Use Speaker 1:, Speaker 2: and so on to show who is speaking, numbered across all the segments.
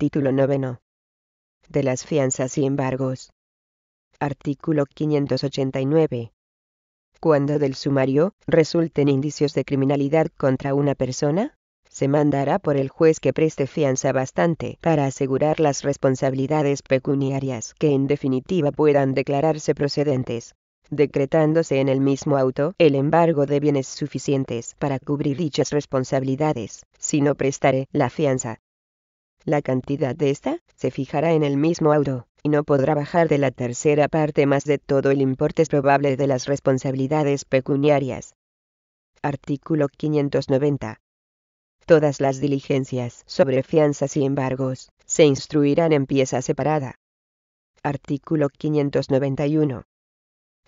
Speaker 1: Título 9. De las fianzas y embargos. Artículo 589. Cuando del sumario resulten indicios de criminalidad contra una persona, se mandará por el juez que preste fianza bastante para asegurar las responsabilidades pecuniarias que en definitiva puedan declararse procedentes, decretándose en el mismo auto el embargo de bienes suficientes para cubrir dichas responsabilidades, si no prestare la fianza. La cantidad de esta se fijará en el mismo auto, y no podrá bajar de la tercera parte más de todo el importe probable de las responsabilidades pecuniarias. Artículo 590. Todas las diligencias sobre fianzas y embargos se instruirán en pieza separada. Artículo 591.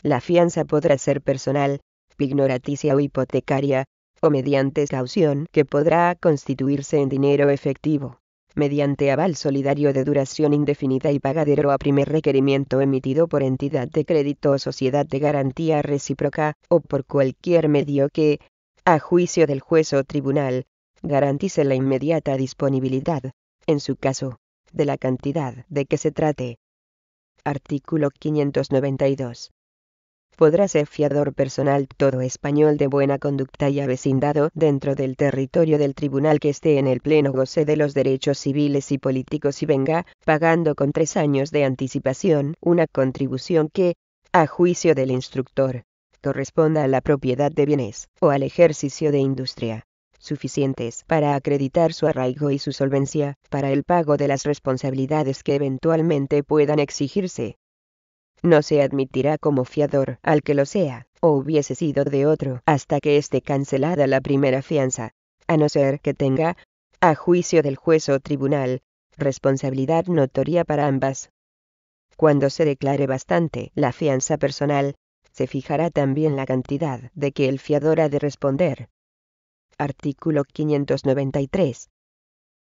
Speaker 1: La fianza podrá ser personal, pignoraticia o hipotecaria, o mediante caución que podrá constituirse en dinero efectivo, mediante aval solidario de duración indefinida y pagadero a primer requerimiento emitido por entidad de crédito o sociedad de garantía recíproca, o por cualquier medio que, a juicio del juez o tribunal, garantice la inmediata disponibilidad, en su caso, de la cantidad de que se trate. Artículo 592. Podrá ser fiador personal todo español de buena conducta y avecindado dentro del territorio del tribunal que esté en el pleno goce de los derechos civiles y políticos y venga pagando con 3 años de anticipación una contribución que, a juicio del instructor, corresponda a la propiedad de bienes o al ejercicio de industria suficientes para acreditar su arraigo y su solvencia para el pago de las responsabilidades que eventualmente puedan exigirse. No se admitirá como fiador al que lo sea, o hubiese sido de otro, hasta que esté cancelada la primera fianza, a no ser que tenga, a juicio del juez o tribunal, responsabilidad notoria para ambas. Cuando se declare bastante la fianza personal, se fijará también la cantidad de que el fiador ha de responder. Artículo 593.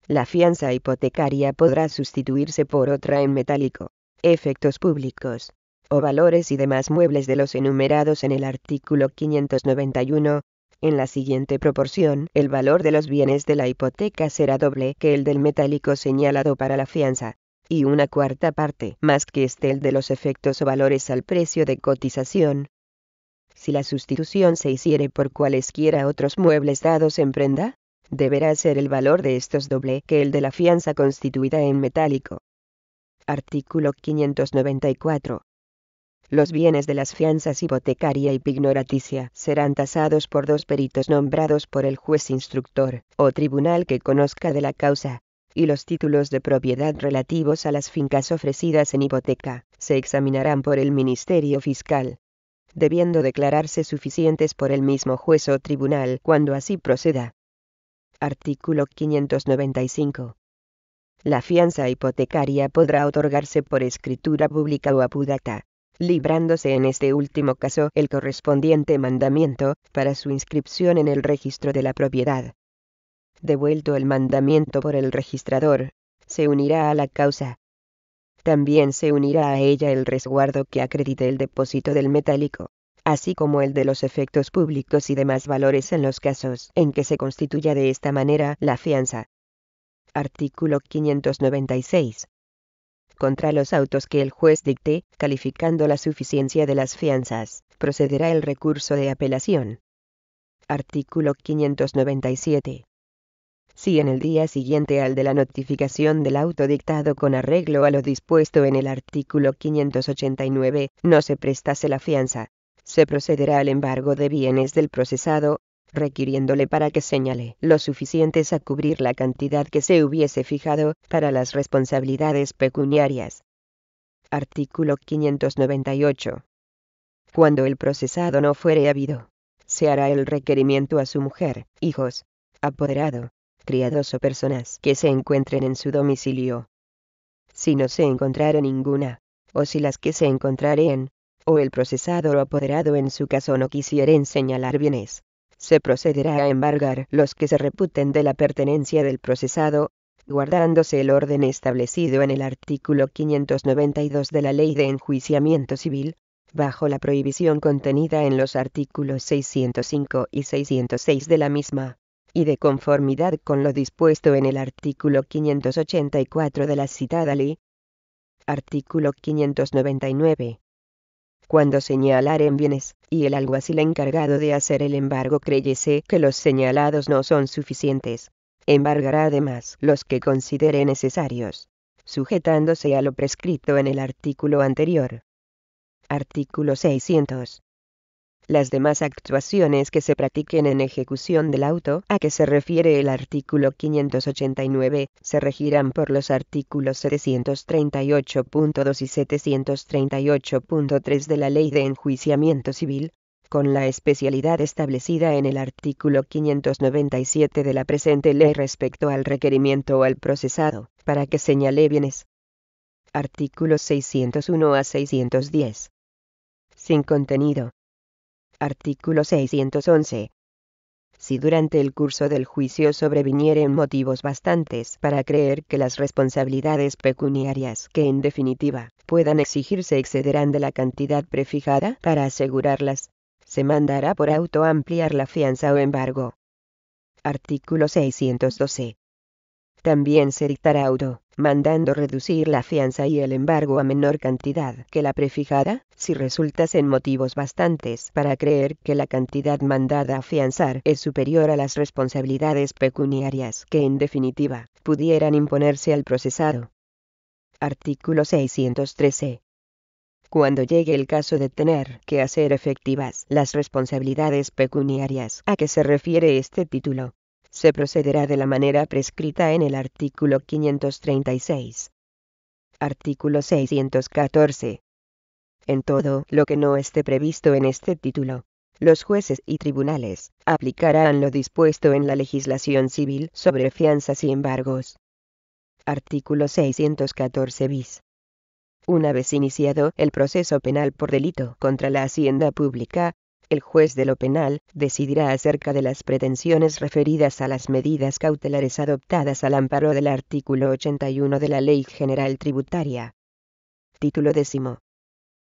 Speaker 1: La fianza hipotecaria podrá sustituirse por otra en metálico, efectos públicos, o valores y demás muebles de los enumerados en el artículo 591, en la siguiente proporción: el valor de los bienes de la hipoteca será doble que el del metálico señalado para la fianza, y 1/4 parte más que el de los efectos o valores al precio de cotización. Si la sustitución se hiciere por cualesquiera otros muebles dados en prenda, deberá ser el valor de estos doble que el de la fianza constituida en metálico. Artículo 594. Los bienes de las fianzas hipotecaria y pignoraticia serán tasados por 2 peritos nombrados por el juez instructor o tribunal que conozca de la causa, y los títulos de propiedad relativos a las fincas ofrecidas en hipoteca se examinarán por el Ministerio Fiscal, debiendo declararse suficientes por el mismo juez o tribunal cuando así proceda. Artículo 595. La fianza hipotecaria podrá otorgarse por escritura pública o apudata, librándose en este último caso el correspondiente mandamiento para su inscripción en el registro de la propiedad. Devuelto el mandamiento por el registrador, se unirá a la causa. También se unirá a ella el resguardo que acredite el depósito del metálico, así como el de los efectos públicos y demás valores en los casos en que se constituya de esta manera la fianza. Artículo 596. Contra los autos que el juez dicte, calificando la suficiencia de las fianzas, procederá el recurso de apelación. Artículo 597. Si en el día siguiente al de la notificación del auto dictado con arreglo a lo dispuesto en el artículo 589, no se prestase la fianza, se procederá al embargo de bienes del procesado, requiriéndole para que señale lo suficientes a cubrir la cantidad que se hubiese fijado para las responsabilidades pecuniarias. Artículo 598. Cuando el procesado no fuere habido, se hará el requerimiento a su mujer, hijos, apoderado, criados o personas que se encuentren en su domicilio. Si no se encontrare ninguna, o si las que se encontraren, o el procesado o apoderado en su caso no quisieren señalar bienes, se procederá a embargar los que se reputen de la pertenencia del procesado, guardándose el orden establecido en el artículo 592 de la Ley de Enjuiciamiento Civil, bajo la prohibición contenida en los artículos 605 y 606 de la misma. y de conformidad con lo dispuesto en el artículo 584 de la citada ley. Artículo 599. Cuando señalaren bienes, y el alguacil encargado de hacer el embargo creyese que los señalados no son suficientes, embargará además los que considere necesarios, sujetándose a lo prescrito en el artículo anterior. Artículo 600. Las demás actuaciones que se practiquen en ejecución del auto a que se refiere el artículo 589 se regirán por los artículos 738.2 y 738.3 de la Ley de Enjuiciamiento Civil, con la especialidad establecida en el artículo 597 de la presente ley respecto al requerimiento al procesado, para que señale bienes. Artículos 601 a 610. Sin contenido. Artículo 611. Si durante el curso del juicio sobrevinieren motivos bastantes para creer que las responsabilidades pecuniarias que en definitiva puedan exigirse excederán de la cantidad prefijada para asegurarlas, se mandará por auto ampliar la fianza o embargo. Artículo 612. También se dictará auto, mandando reducir la fianza y el embargo a menor cantidad que la prefijada, si resultasen motivos bastantes para creer que la cantidad mandada a fianzar es superior a las responsabilidades pecuniarias que en definitiva pudieran imponerse al procesado. Artículo 613. Cuando llegue el caso de tener que hacer efectivas las responsabilidades pecuniarias a que se refiere este título, se procederá de la manera prescrita en el artículo 536. Artículo 614. En todo lo que no esté previsto en este título, los jueces y tribunales aplicarán lo dispuesto en la legislación civil sobre fianzas y embargos. Artículo 614 bis. Una vez iniciado el proceso penal por delito contra la hacienda pública, el juez de lo penal decidirá acerca de las pretensiones referidas a las medidas cautelares adoptadas al amparo del artículo 81 de la Ley General Tributaria. Título 10.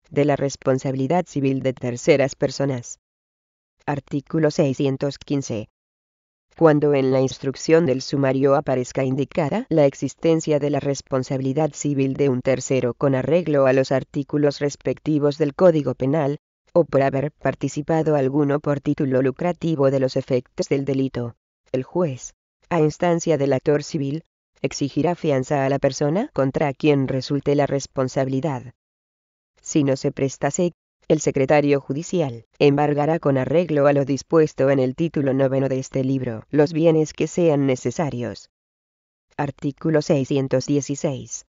Speaker 1: De la responsabilidad civil de terceras personas. Artículo 615. Cuando en la instrucción del sumario aparezca indicada la existencia de la responsabilidad civil de un tercero con arreglo a los artículos respectivos del Código Penal, o por haber participado alguno por título lucrativo de los efectos del delito, el juez, a instancia del actor civil, exigirá fianza a la persona contra quien resulte la responsabilidad. Si no se prestase, el secretario judicial embargará con arreglo a lo dispuesto en el título 9 de este libro los bienes que sean necesarios. Artículo 616.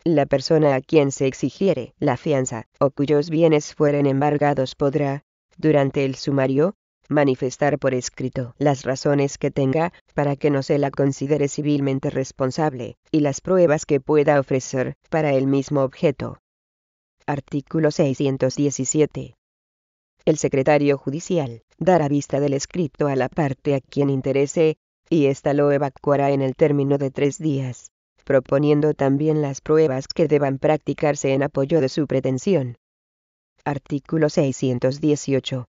Speaker 1: La persona a quien se exigiere la fianza, o cuyos bienes fueren embargados podrá, durante el sumario, manifestar por escrito las razones que tenga para que no se la considere civilmente responsable, y las pruebas que pueda ofrecer para el mismo objeto. Artículo 617. El secretario judicial dará vista del escrito a la parte a quien interese, y ésta lo evacuará en el término de 3 días. Proponiendo también las pruebas que deban practicarse en apoyo de su pretensión. Artículo 618.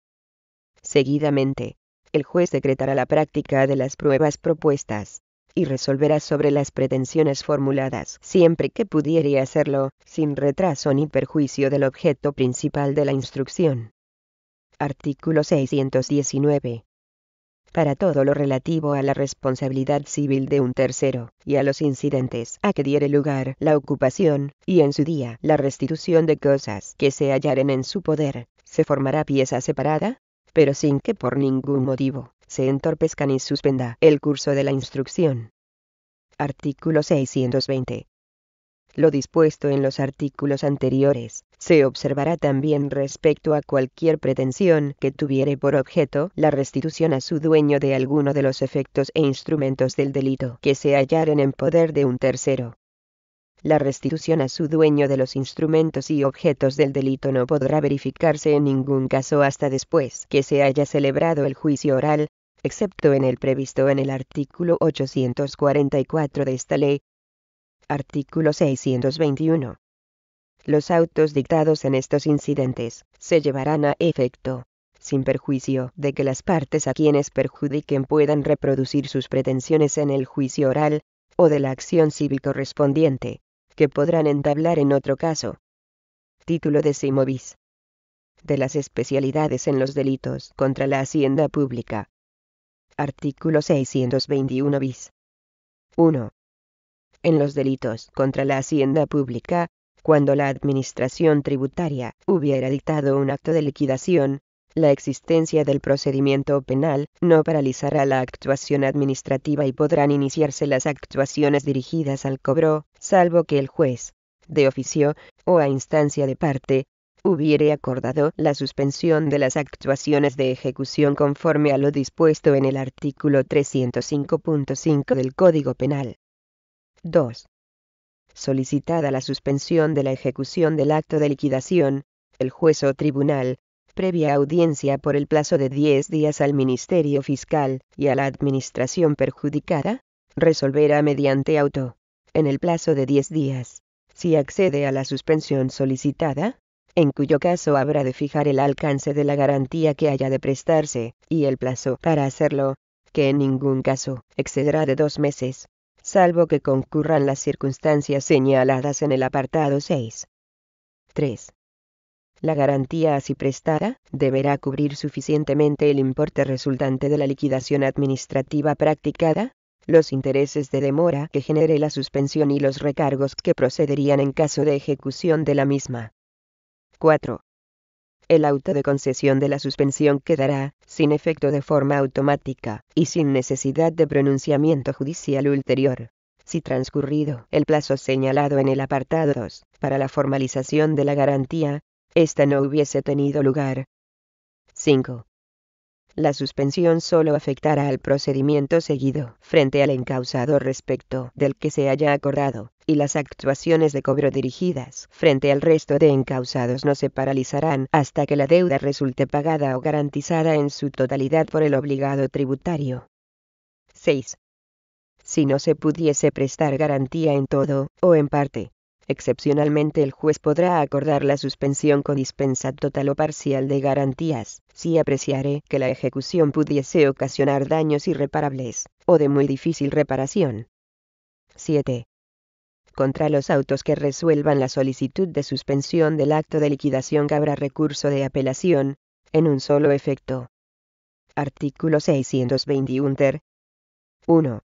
Speaker 1: Seguidamente, el juez decretará la práctica de las pruebas propuestas, y resolverá sobre las pretensiones formuladas siempre que pudiere hacerlo, sin retraso ni perjuicio del objeto principal de la instrucción. Artículo 619. Para todo lo relativo a la responsabilidad civil de un tercero, y a los incidentes a que diere lugar la ocupación, y en su día la restitución de cosas que se hallaren en su poder, se formará pieza separada, pero sin que por ningún motivo se entorpezca ni suspenda el curso de la instrucción. Artículo 620. Lo dispuesto en los artículos anteriores, se observará también respecto a cualquier pretensión que tuviere por objeto la restitución a su dueño de alguno de los efectos e instrumentos del delito que se hallaren en poder de un tercero. La restitución a su dueño de los instrumentos y objetos del delito no podrá verificarse en ningún caso hasta después que se haya celebrado el juicio oral, excepto en el previsto en el artículo 844 de esta ley. Artículo 621. Los autos dictados en estos incidentes se llevarán a efecto, sin perjuicio de que las partes a quienes perjudiquen puedan reproducir sus pretensiones en el juicio oral, o de la acción civil correspondiente, que podrán entablar en otro caso. Título 10 bis. De las especialidades en los delitos contra la hacienda pública. Artículo 621 bis. 1. En los delitos contra la hacienda pública, cuando la administración tributaria hubiera dictado un acto de liquidación, la existencia del procedimiento penal no paralizará la actuación administrativa y podrán iniciarse las actuaciones dirigidas al cobro, salvo que el juez, de oficio, o a instancia de parte, hubiere acordado la suspensión de las actuaciones de ejecución conforme a lo dispuesto en el artículo 305.5 del Código Penal. 2. Solicitada la suspensión de la ejecución del acto de liquidación, el juez o tribunal, previa audiencia por el plazo de 10 días al Ministerio Fiscal y a la administración perjudicada, resolverá mediante auto, en el plazo de 10 días, si accede a la suspensión solicitada, en cuyo caso habrá de fijar el alcance de la garantía que haya de prestarse, y el plazo para hacerlo, que en ningún caso excederá de 2 meses, salvo que concurran las circunstancias señaladas en el apartado 6. 3. La garantía así prestada deberá cubrir suficientemente el importe resultante de la liquidación administrativa practicada, los intereses de demora que genere la suspensión y los recargos que procederían en caso de ejecución de la misma. 4. El auto de concesión de la suspensión quedará sin efecto de forma automática y sin necesidad de pronunciamiento judicial ulterior, si transcurrido el plazo señalado en el apartado 2 para la formalización de la garantía, esta no hubiese tenido lugar. 5. La suspensión solo afectará al procedimiento seguido frente al encausado respecto del que se haya acordado, y las actuaciones de cobro dirigidas frente al resto de encausados no se paralizarán hasta que la deuda resulte pagada o garantizada en su totalidad por el obligado tributario. 6. Si no se pudiese prestar garantía en todo, o en parte, excepcionalmente el juez podrá acordar la suspensión con dispensa total o parcial de garantías, si apreciare que la ejecución pudiese ocasionar daños irreparables, o de muy difícil reparación. 7. Contra los autos que resuelvan la solicitud de suspensión del acto de liquidación cabrá recurso de apelación, en un solo efecto. Artículo 621 ter. 1.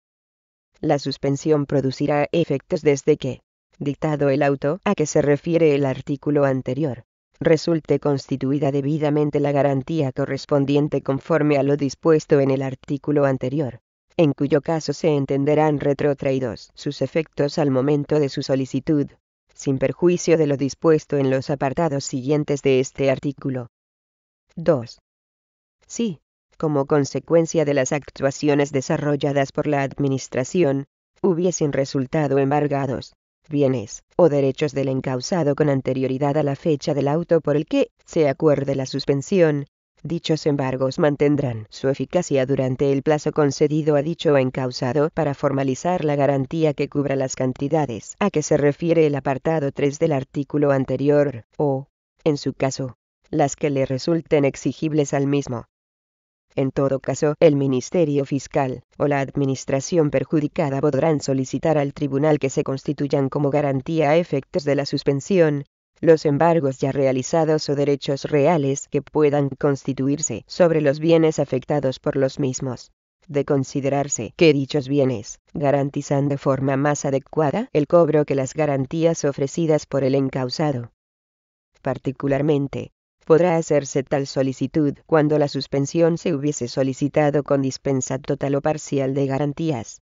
Speaker 1: La suspensión producirá efectos desde que, dictado el auto a que se refiere el artículo anterior, resulte constituida debidamente la garantía correspondiente conforme a lo dispuesto en el artículo anterior, en cuyo caso se entenderán retrotraídos sus efectos al momento de su solicitud, sin perjuicio de lo dispuesto en los apartados siguientes de este artículo. 2. Sí, como consecuencia de las actuaciones desarrolladas por la Administración, hubiesen resultado embargados bienes o derechos del encausado con anterioridad a la fecha del auto por el que se acuerde la suspensión, dichos embargos mantendrán su eficacia durante el plazo concedido a dicho encausado para formalizar la garantía que cubra las cantidades a que se refiere el apartado 3 del artículo anterior, o, en su caso, las que le resulten exigibles al mismo. En todo caso, el Ministerio Fiscal o la Administración perjudicada podrán solicitar al tribunal que se constituyan como garantía a efectos de la suspensión los embargos ya realizados o derechos reales que puedan constituirse sobre los bienes afectados por los mismos, de considerarse que dichos bienes garantizan de forma más adecuada el cobro que las garantías ofrecidas por el encausado. Particularmente, podrá hacerse tal solicitud cuando la suspensión se hubiese solicitado con dispensa total o parcial de garantías.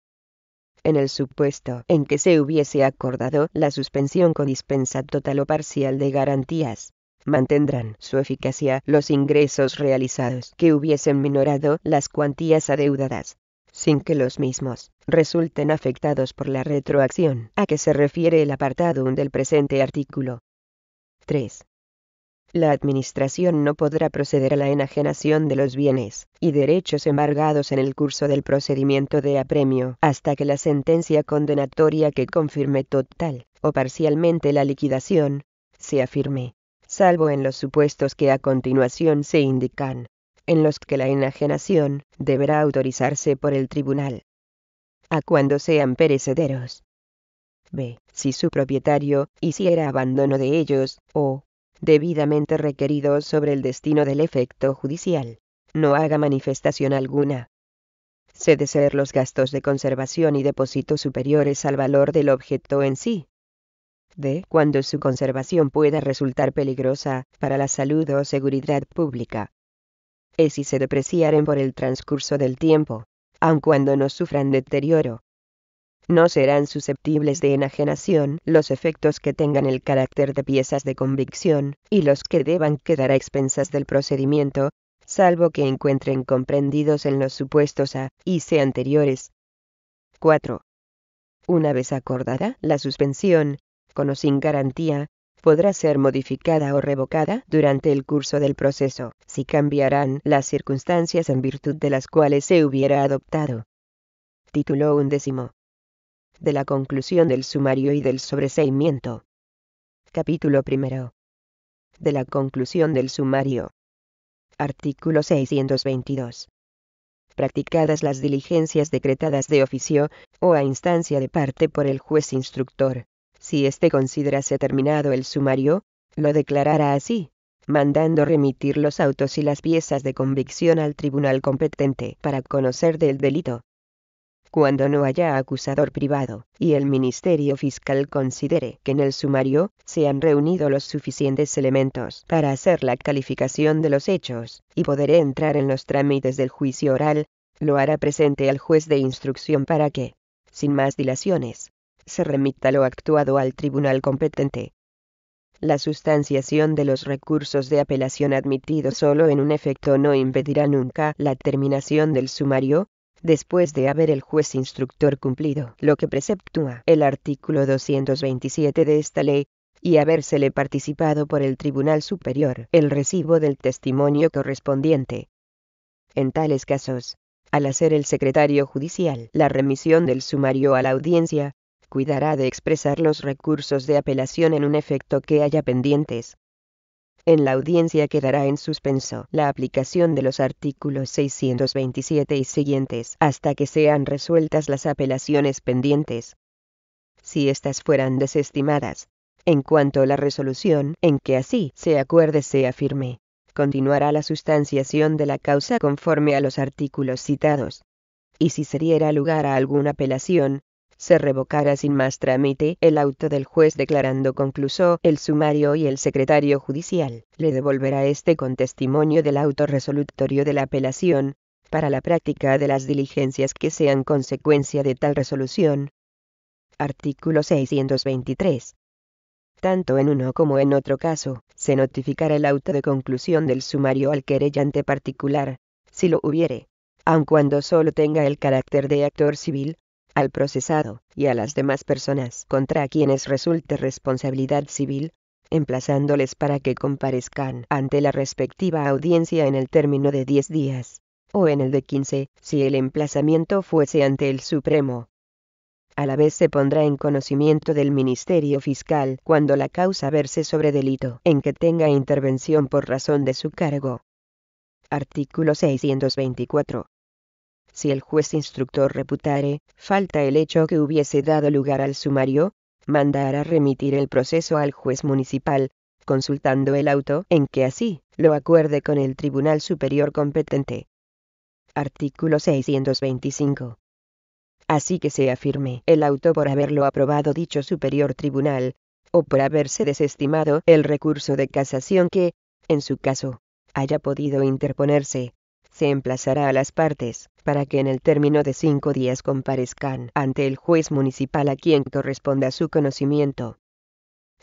Speaker 1: En el supuesto en que se hubiese acordado la suspensión con dispensa total o parcial de garantías, mantendrán su eficacia los ingresos realizados que hubiesen minorado las cuantías adeudadas, sin que los mismos resulten afectados por la retroacción a que se refiere el apartado 1 del presente artículo. 3. La Administración no podrá proceder a la enajenación de los bienes y derechos embargados en el curso del procedimiento de apremio hasta que la sentencia condenatoria que confirme total o parcialmente la liquidación sea firme, salvo en los supuestos que a continuación se indican. en los que la enajenación deberá autorizarse por el tribunal. A cuando sean perecederos. B. Si su propietario hiciera abandono de ellos, o, debidamente requeridos sobre el destino del efecto judicial, no haga manifestación alguna. C. De ser los gastos de conservación y depósito superiores al valor del objeto en sí. D. Cuando su conservación pueda resultar peligrosa para la salud o seguridad pública. E. Si se depreciaren por el transcurso del tiempo, aun cuando no sufran deterioro. No serán susceptibles de enajenación los efectos que tengan el carácter de piezas de convicción, y los que deban quedar a expensas del procedimiento, salvo que encuentren comprendidos en los supuestos A y C anteriores. 4. Una vez acordada la suspensión, con o sin garantía, podrá ser modificada o revocada durante el curso del proceso, si cambiarán las circunstancias en virtud de las cuales se hubiera adoptado. Título 11. De la conclusión del sumario y del sobreseimiento. Capítulo 1. De la conclusión del sumario. Artículo 622. Practicadas las diligencias decretadas de oficio, o a instancia de parte por el juez instructor, si éste considerase terminado el sumario, lo declarará así, mandando remitir los autos y las piezas de convicción al tribunal competente para conocer del delito. Cuando no haya acusador privado, y el Ministerio Fiscal considere que en el sumario se han reunido los suficientes elementos para hacer la calificación de los hechos, y poder entrar en los trámites del juicio oral, lo hará presente al juez de instrucción para que, sin más dilaciones, se remita lo actuado al tribunal competente. La sustanciación de los recursos de apelación admitidos solo en un efecto no impedirá nunca la terminación del sumario, después de haber el juez instructor cumplido lo que preceptúa el artículo 227 de esta ley, y habérsele participado por el Tribunal Superior el recibo del testimonio correspondiente. En tales casos, al hacer el secretario judicial la remisión del sumario a la audiencia, cuidará de expresar los recursos de apelación en un efecto que haya pendientes. En la audiencia quedará en suspenso la aplicación de los artículos 627 y siguientes hasta que sean resueltas las apelaciones pendientes. Si éstas fueran desestimadas, en cuanto la resolución en que así se acuerde sea firme, continuará la sustanciación de la causa conforme a los artículos citados. Y si se diera lugar a alguna apelación, se revocará sin más trámite el auto del juez declarando concluso el sumario y el secretario judicial le devolverá con testimonio del auto resolutorio de la apelación, para la práctica de las diligencias que sean consecuencia de tal resolución. Artículo 623. Tanto en uno como en otro caso, se notificará el auto de conclusión del sumario al querellante particular, si lo hubiere, aun cuando solo tenga el carácter de actor civil, al procesado, y a las demás personas contra quienes resulte responsabilidad civil, emplazándoles para que comparezcan ante la respectiva audiencia en el término de 10 días, o en el de 15, si el emplazamiento fuese ante el Supremo. A la vez se pondrá en conocimiento del Ministerio Fiscal cuando la causa verse sobre delito en que tenga intervención por razón de su cargo. Artículo 624. Si el juez instructor reputare falta el hecho que hubiese dado lugar al sumario, mandará remitir el proceso al juez municipal, consultando el auto en que así lo acuerde con el Tribunal Superior competente. Artículo 625. Así que sea firme el auto por haberlo aprobado dicho superior tribunal, o por haberse desestimado el recurso de casación que, en su caso, haya podido interponerse, se emplazará a las partes, para que en el término de 5 días comparezcan ante el juez municipal a quien corresponda su conocimiento.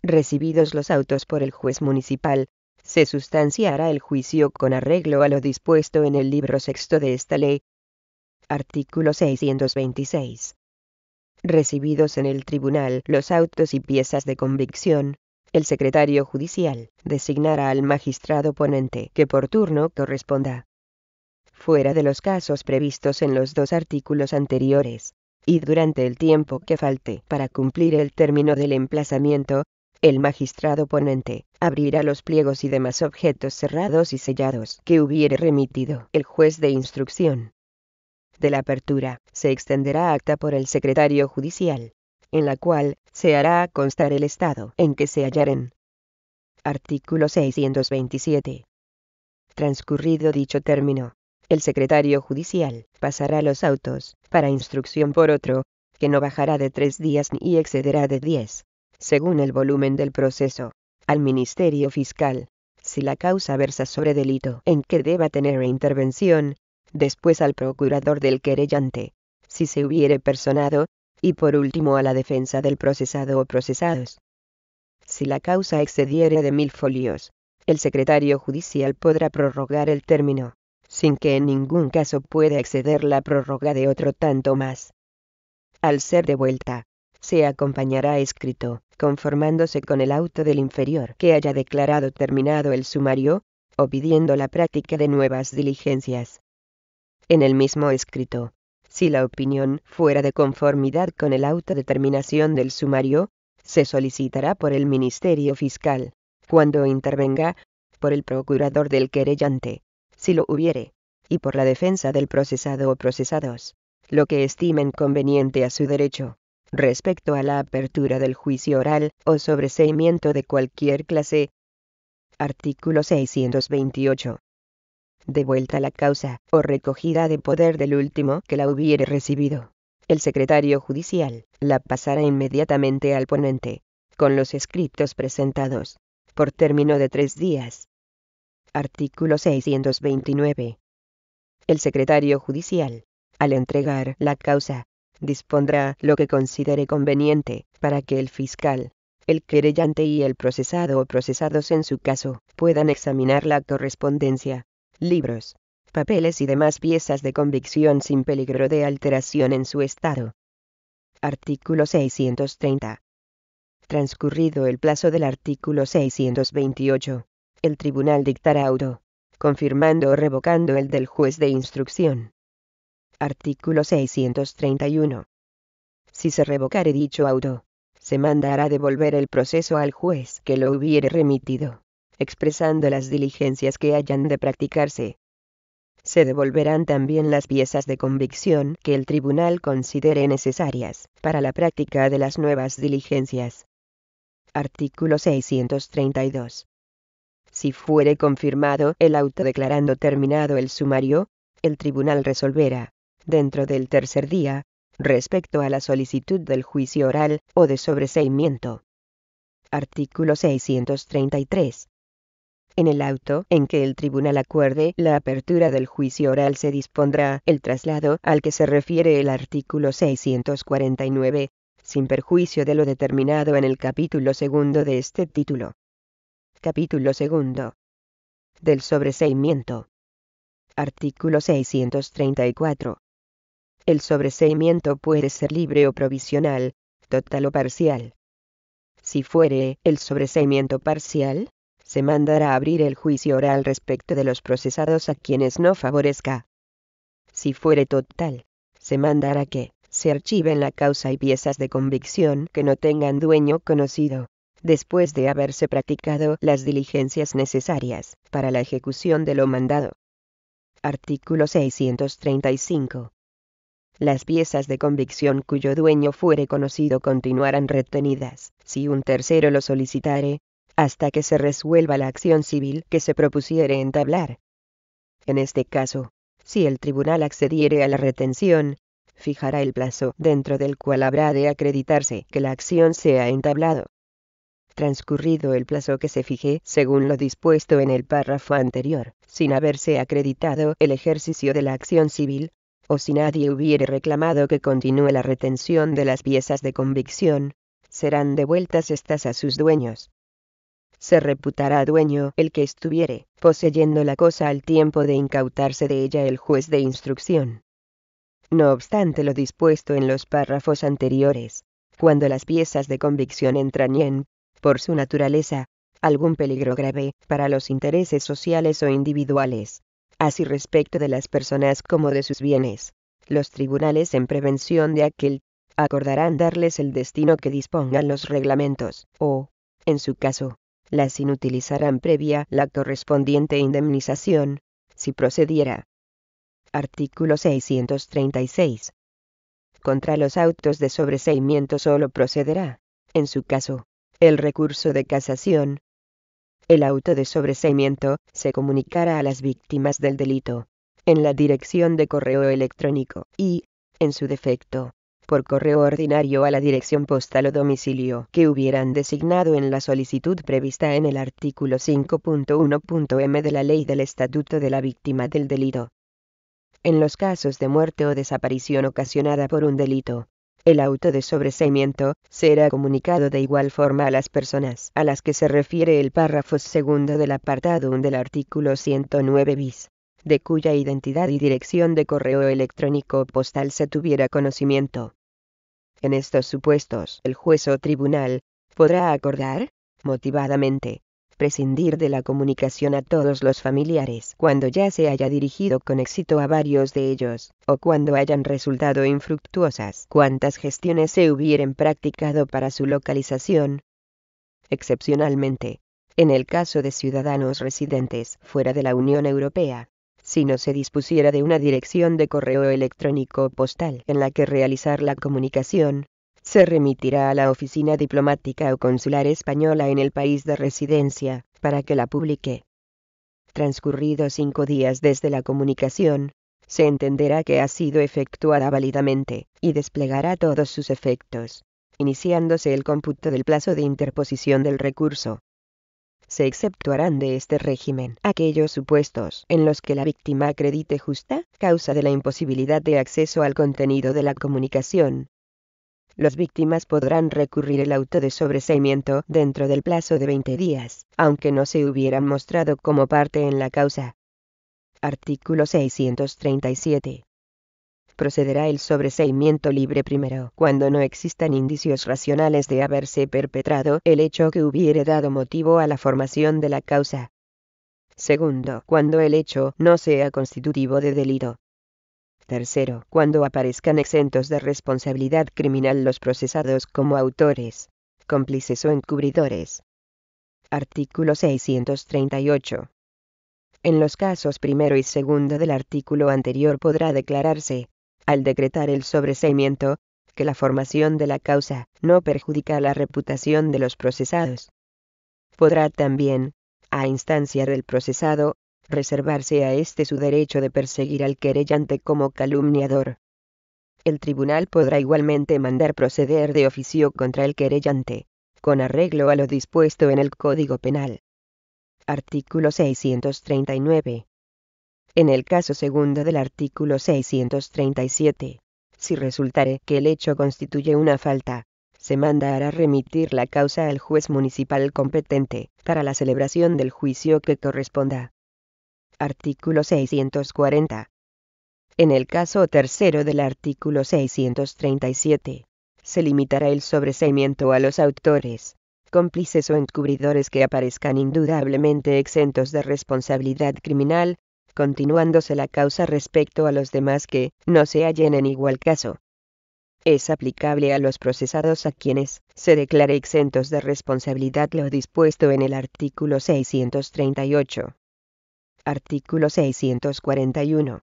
Speaker 1: Recibidos los autos por el juez municipal, se sustanciará el juicio con arreglo a lo dispuesto en el libro sexto de esta ley. Artículo 626. Recibidos en el tribunal los autos y piezas de convicción, el secretario judicial designará al magistrado ponente que por turno corresponda. Fuera de los casos previstos en los 2 artículos anteriores, y durante el tiempo que falte para cumplir el término del emplazamiento, el magistrado ponente abrirá los pliegos y demás objetos cerrados y sellados que hubiere remitido el juez de instrucción. De la apertura se extenderá acta por el secretario judicial, en la cual se hará constar el estado en que se hallaren. Artículo 627. Transcurrido dicho término, el secretario judicial pasará los autos para instrucción por otro, que no bajará de 3 días ni excederá de 10, según el volumen del proceso, al Ministerio Fiscal, si la causa versa sobre delito en que deba tener intervención, después al procurador del querellante, si se hubiere personado, y por último a la defensa del procesado o procesados. Si la causa excediere de 1000 folios, el secretario judicial podrá prorrogar el término, sin que en ningún caso pueda exceder la prórroga de otro tanto más. Al ser devuelta, se acompañará escrito, conformándose con el auto del inferior que haya declarado terminado el sumario, o pidiendo la práctica de nuevas diligencias. En el mismo escrito, si la opinión fuera de conformidad con el auto de terminación del sumario, se solicitará por el Ministerio Fiscal, cuando intervenga, por el procurador del querellante, si lo hubiere, y por la defensa del procesado o procesados, lo que estimen conveniente a su derecho, respecto a la apertura del juicio oral o sobreseimiento de cualquier clase. Artículo 628. Devuelta la causa, o recogida de poder del último que la hubiere recibido, el secretario judicial la pasará inmediatamente al ponente, con los escritos presentados, por término de 3 días. Artículo 629. El secretario judicial, al entregar la causa, dispondrá lo que considere conveniente, para que el fiscal, el querellante y el procesado o procesados en su caso, puedan examinar la correspondencia, libros, papeles y demás piezas de convicción sin peligro de alteración en su estado. Artículo 630. Transcurrido el plazo del artículo 628, el tribunal dictará auto, confirmando o revocando el del juez de instrucción. Artículo 631. Si se revocare dicho auto, se mandará devolver el proceso al juez que lo hubiere remitido, expresando las diligencias que hayan de practicarse. Se devolverán también las piezas de convicción que el tribunal considere necesarias para la práctica de las nuevas diligencias. Artículo 632. Si fuere confirmado el auto declarando terminado el sumario, el tribunal resolverá, dentro del tercer día, respecto a la solicitud del juicio oral o de sobreseimiento. Artículo 633. En el auto en que el tribunal acuerde la apertura del juicio oral se dispondrá el traslado al que se refiere el artículo 649, sin perjuicio de lo determinado en el capítulo segundo de este título. Capítulo segundo. Del sobreseimiento. Artículo 634. El sobreseimiento puede ser libre o provisional, total o parcial. Si fuere el sobreseimiento parcial, se mandará abrir el juicio oral respecto de los procesados a quienes no favorezca. Si fuere total, se mandará que se archiven la causa y piezas de convicción que no tengan dueño conocido, después de haberse practicado las diligencias necesarias para la ejecución de lo mandado. Artículo 635. Las piezas de convicción cuyo dueño fuere conocido continuarán retenidas, si un tercero lo solicitare, hasta que se resuelva la acción civil que se propusiere entablar. En este caso, si el tribunal accediere a la retención, fijará el plazo dentro del cual habrá de acreditarse que la acción se ha entablado. Transcurrido el plazo que se fije según lo dispuesto en el párrafo anterior, sin haberse acreditado el ejercicio de la acción civil, o si nadie hubiere reclamado que continúe la retención de las piezas de convicción, serán devueltas estas a sus dueños. Se reputará dueño el que estuviere poseyendo la cosa al tiempo de incautarse de ella el juez de instrucción. No obstante lo dispuesto en los párrafos anteriores, cuando las piezas de convicción entrañen, por su naturaleza, algún peligro grave para los intereses sociales o individuales, así respecto de las personas como de sus bienes, los tribunales en prevención de aquel, acordarán darles el destino que dispongan los reglamentos, o, En su caso, las inutilizarán previa la correspondiente indemnización, si procediera. Artículo 636. Contra los autos de sobreseimiento solo procederá, en su caso, el recurso de casación. El auto de sobreseimiento se comunicará a las víctimas del delito, en la dirección de correo electrónico y, en su defecto, por correo ordinario a la dirección postal o domicilio que hubieran designado en la solicitud prevista en el artículo 5.1.m de la Ley del Estatuto de la Víctima del Delito. En los casos de muerte o desaparición ocasionada por un delito, el auto de sobreseimiento será comunicado de igual forma a las personas a las que se refiere el párrafo segundo del apartado 1 del artículo 109 bis, de cuya identidad y dirección de correo electrónico o postal se tuviera conocimiento. En estos supuestos, el juez o tribunal podrá acordar, motivadamente, prescindir de la comunicación a todos los familiares cuando ya se haya dirigido con éxito a varios de ellos, o cuando hayan resultado infructuosas cuantas gestiones se hubieren practicado para su localización. Excepcionalmente, en el caso de ciudadanos residentes fuera de la Unión Europea, si no se dispusiera de una dirección de correo electrónico o postal en la que realizar la comunicación, se remitirá a la oficina diplomática o consular española en el país de residencia, para que la publique. Transcurridos 5 días desde la comunicación, se entenderá que ha sido efectuada válidamente, y desplegará todos sus efectos, iniciándose el cómputo del plazo de interposición del recurso. Se exceptuarán de este régimen aquellos supuestos en los que la víctima acredite justa causa de la imposibilidad de acceso al contenido de la comunicación. Las víctimas podrán recurrir el auto de sobreseimiento dentro del plazo de 20 días, aunque no se hubieran mostrado como parte en la causa. Artículo 637. Procederá el sobreseimiento libre primero, cuando no existan indicios racionales de haberse perpetrado el hecho que hubiere dado motivo a la formación de la causa. Segundo, cuando el hecho no sea constitutivo de delito. Tercero, cuando aparezcan exentos de responsabilidad criminal los procesados como autores, cómplices o encubridores. Artículo 638. En los casos primero y segundo del artículo anterior podrá declararse, al decretar el sobreseimiento, que la formación de la causa no perjudica la reputación de los procesados. Podrá también, a instancia del procesado, reservarse a éste su derecho de perseguir al querellante como calumniador. El tribunal podrá igualmente mandar proceder de oficio contra el querellante, con arreglo a lo dispuesto en el Código Penal. Artículo 639. En el caso segundo del artículo 637, si resultare que el hecho constituye una falta, se mandará remitir la causa al juez municipal competente, para la celebración del juicio que corresponda. Artículo 640. En el caso tercero del artículo 637, se limitará el sobreseimiento a los autores, cómplices o encubridores que aparezcan indudablemente exentos de responsabilidad criminal, continuándose la causa respecto a los demás que no se hallen en igual caso. Es aplicable a los procesados a quienes se declare exentos de responsabilidad lo dispuesto en el artículo 638. Artículo 641.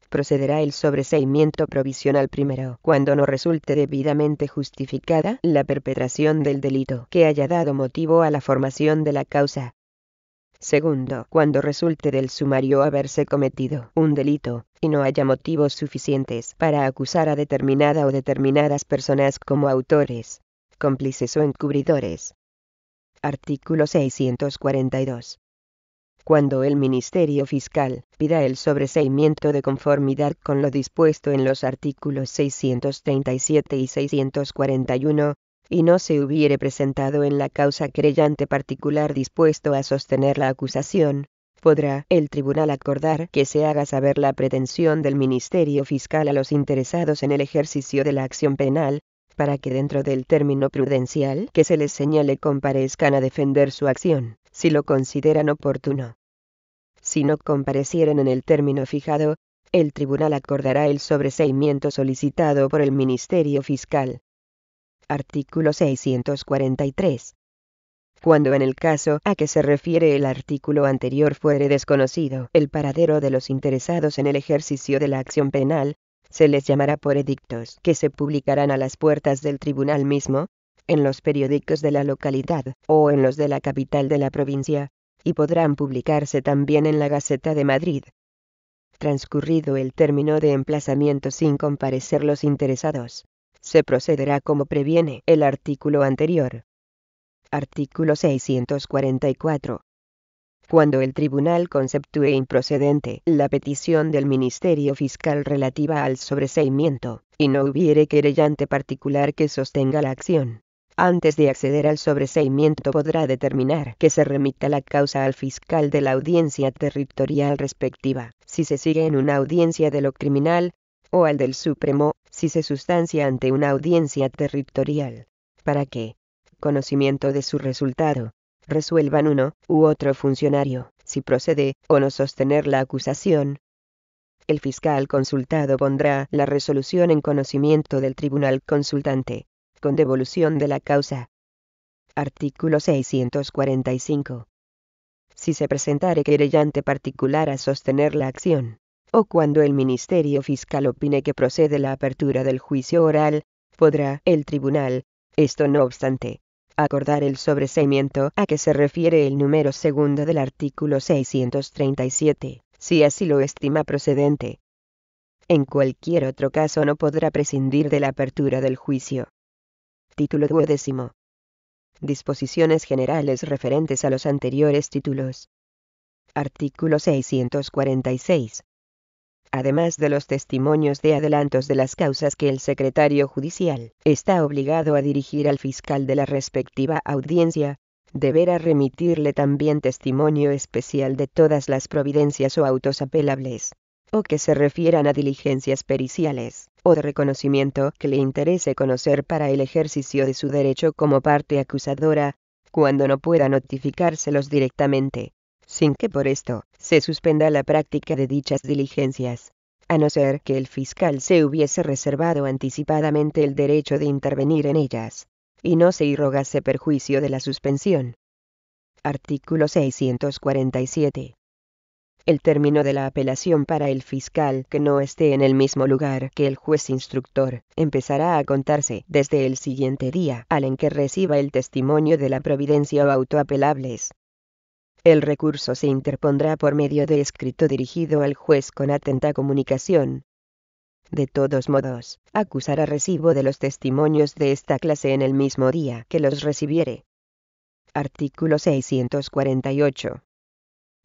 Speaker 1: Procederá el sobreseimiento provisional primero, cuando no resulte debidamente justificada la perpetración del delito que haya dado motivo a la formación de la causa. Segundo, cuando resulte del sumario haberse cometido un delito, y no haya motivos suficientes para acusar a determinada o determinadas personas como autores, cómplices o encubridores. Artículo 642. Cuando el Ministerio Fiscal pida el sobreseimiento de conformidad con lo dispuesto en los artículos 637 y 641, y no se hubiere presentado en la causa querellante particular dispuesto a sostener la acusación, podrá el tribunal acordar que se haga saber la pretensión del Ministerio Fiscal a los interesados en el ejercicio de la acción penal, para que dentro del término prudencial que se les señale comparezcan a defender su acción, si lo consideran oportuno. Si no comparecieren en el término fijado, el tribunal acordará el sobreseimiento solicitado por el Ministerio Fiscal. Artículo 643. Cuando en el caso a que se refiere el artículo anterior fuere desconocido el paradero de los interesados en el ejercicio de la acción penal, se les llamará por edictos que se publicarán a las puertas del tribunal mismo, en los periódicos de la localidad o en los de la capital de la provincia, y podrán publicarse también en la Gaceta de Madrid. Transcurrido el término de emplazamiento sin comparecer los interesados, se procederá como previene el artículo anterior. Artículo 644. Cuando el tribunal conceptúe improcedente la petición del Ministerio Fiscal relativa al sobreseimiento, y no hubiere querellante particular que sostenga la acción, antes de acceder al sobreseimiento podrá determinar que se remita la causa al fiscal de la audiencia territorial respectiva, si se sigue en una audiencia de lo criminal, o al del Supremo, si se sustancia ante una audiencia territorial, para que, conocimiento de su resultado, resuelvan uno u otro funcionario, si procede o no sostener la acusación. El fiscal consultado pondrá la resolución en conocimiento del tribunal consultante, con devolución de la causa. Artículo 645. Si se presentare querellante particular a sostener la acción, o cuando el Ministerio Fiscal opine que procede la apertura del juicio oral, podrá el tribunal, esto no obstante, acordar el sobreseimiento a que se refiere el número segundo del artículo 637, si así lo estima procedente. En cualquier otro caso no podrá prescindir de la apertura del juicio. Título 12. Disposiciones generales referentes a los anteriores títulos. Artículo 646. Además de los testimonios de adelantos de las causas que el secretario judicial está obligado a dirigir al fiscal de la respectiva audiencia, deberá remitirle también testimonio especial de todas las providencias o autos apelables, o que se refieran a diligencias periciales, o de reconocimiento que le interese conocer para el ejercicio de su derecho como parte acusadora, cuando no pueda notificárselos directamente, sin que por esto se suspenda la práctica de dichas diligencias, a no ser que el fiscal se hubiese reservado anticipadamente el derecho de intervenir en ellas, y no se irrogase perjuicio de la suspensión. Artículo 647. El término de la apelación para el fiscal que no esté en el mismo lugar que el juez instructor empezará a contarse desde el siguiente día al en que reciba el testimonio de la providencia o auto apelables. El recurso se interpondrá por medio de escrito dirigido al juez con atenta comunicación. De todos modos, acusará recibo de los testimonios de esta clase en el mismo día que los recibiere. Artículo 648.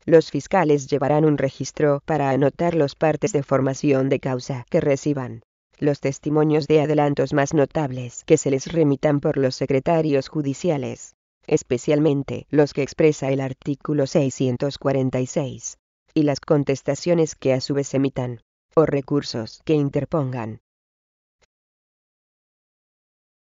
Speaker 1: Los fiscales llevarán un registro para anotar los partes de formación de causa que reciban, los testimonios de adelantos más notables que se les remitan por los secretarios judiciales, especialmente los que expresa el artículo 646, y las contestaciones que a su vez emitan, o recursos que interpongan,